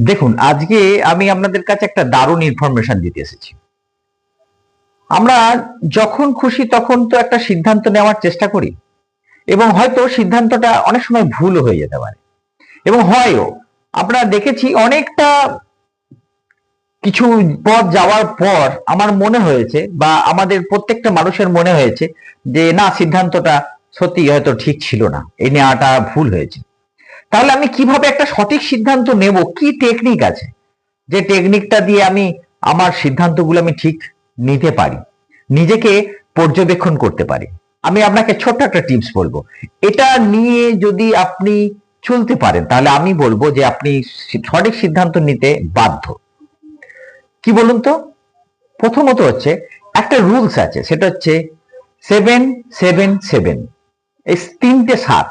দেখুন, আজকে আমি আপনাদের কাছে একটা দারুণ ইনফরমেশন দিতে এসেছি। আমরা যখন খুশি তখন তো একটা সিদ্ধান্ত নেওয়ার চেষ্টা করি, এবং হয়তো সিদ্ধান্তটা অনেক সময় ভুল হয়ে যেতে পারে, এবং হয়ও। আমরা দেখেছি অনেকটা কিছু পথ যাওয়ার পর আমার মনে হয়েছে, বা আমাদের প্রত্যেকটা মানুষের মনে হয়েছে যে না, সিদ্ধান্তটা সত্যি হয়তো ঠিক ছিল না, এই নেওয়াটা ভুল হয়েছে। তাহলে আমি কিভাবে একটা সঠিক সিদ্ধান্ত নেব? কি টেকনিক আছে যে টেকনিকটা দিয়ে আমি আমার সিদ্ধান্তগুলো আমি ঠিক নিতে পারি, নিজেকে পর্যবেক্ষণ করতে পারি? আমি আপনাকে ছোট্ট একটা টিপস বলবো। এটা নিয়ে যদি আপনি চলতে পারেন, তাহলে আমি বলবো যে আপনি সঠিক সিদ্ধান্ত নিতে বাধ্য। কি বলুন তো? প্রথমত হচ্ছে, একটা রুলস আছে, সেটা হচ্ছে 7-7-7। এই তিনটে সাত,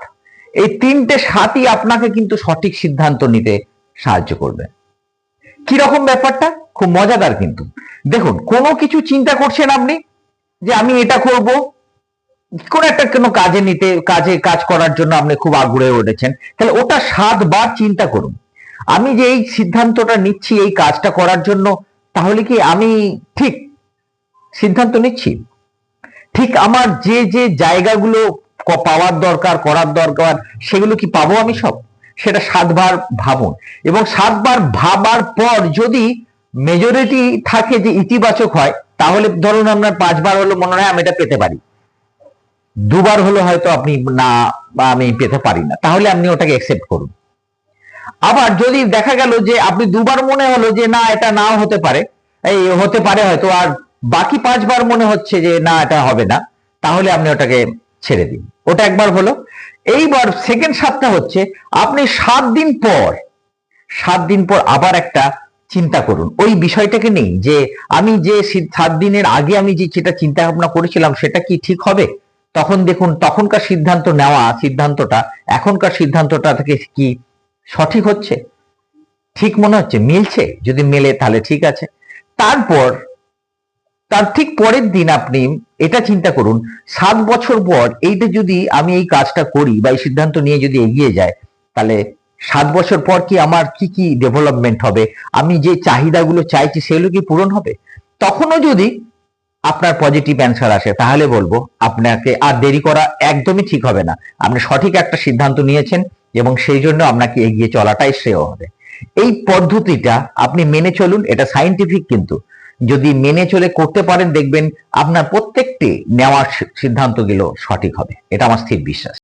এই তিনটে সাতই আপনাকে কিন্তু সঠিক সিদ্ধান্ত নিতে সাহায্য করবে। কিরকম ব্যাপারটা? খুব মজাদার কিন্তু। দেখুন, কোনো কিছু চিন্তা করছেন আপনি যে আমি এটা করব, কোন একটা কোনো কাজ করার জন্য আপনি খুব আগ্রহে উঠেছেন, তাহলে ওটা 7 বার চিন্তা করুন। আমি যে এই সিদ্ধান্তটা নিচ্ছি এই কাজটা করার জন্য, তাহলে কি আমি ঠিক সিদ্ধান্ত নিচ্ছি? ঠিক আমার যে যে জায়গাগুলো পাওয়ার দরকার, করার দরকার, সেগুলো কি পাবো আমি সব? সেটা 7 বার ভাবুন। এবং 7 বার ভাবার পর যদি মেজরিটি থাকে যে ইতিবাচক হয়, তাহলে ধরুন আপনার 5 বার হলো মনে হয় আমি এটা পেতে পারি, 2 বার হলো হয়তো আপনি না, বা আমি পেতে পারি না, তাহলে আপনি ওটাকে অ্যাকসেপ্ট করুন। আবার যদি দেখা গেল যে আপনি 2 বার মনে হলো যে না, এটা নাও হতে পারে, এই হতে পারে হয়তো, আর বাকি 5 বার মনে হচ্ছে যে না, এটা হবে না, তাহলে আপনি ওটাকে ছেড়ে দিন। ওটা একবার হলো। এইবার সেকেন্ড 7টা হচ্ছে, আপনি 7 দিন পর আবার একটা চিন্তা করুন ওই বিষয়টাকে নেই, যে আমি যে 7 দিনের আগে আমি যেটা চিন্তা ভাবনা করেছিলাম সেটা কি ঠিক হবে? তখন দেখুন, তখনকার সিদ্ধান্তটা এখনকার সিদ্ধান্তটা থেকে কি সঠিক হচ্ছে, ঠিক মনে হচ্ছে, মিলছে? যদি মেলে তাহলে ঠিক আছে। তারপর তার ঠিক পরের দিন আপনি এটা চিন্তা করুন, 7 বছর পর এইটা যদি আমি এই কাজটা করি বা এই সিদ্ধান্ত নিয়ে যদি এগিয়ে যায়, তাহলে 7 বছর পর কি আমার কি কি ডেভেলপমেন্ট হবে, আমি যে চাহিদাগুলো চাইছি সেগুলো কি পূরণ হবে? তখনও যদি আপনার পজিটিভ অ্যান্সার আসে, তাহলে বলবো আপনাকে আর দেরি করা একদমই ঠিক হবে না। আপনি সঠিক একটা সিদ্ধান্ত নিয়েছেন, এবং সেই জন্য আপনাকে এগিয়ে চলাটাই শ্রেয় হবে। এই পদ্ধতিটা আপনি মেনে চলুন, এটা সাইন্টিফিক কিন্তু। যদি মেনে চলে করতে পারেন, দেখবেন আপনার প্রত্যেকটি নেওয়ার সিদ্ধান্তগুলো সঠিক হবে। এটা আমার স্থির বিশ্বাস।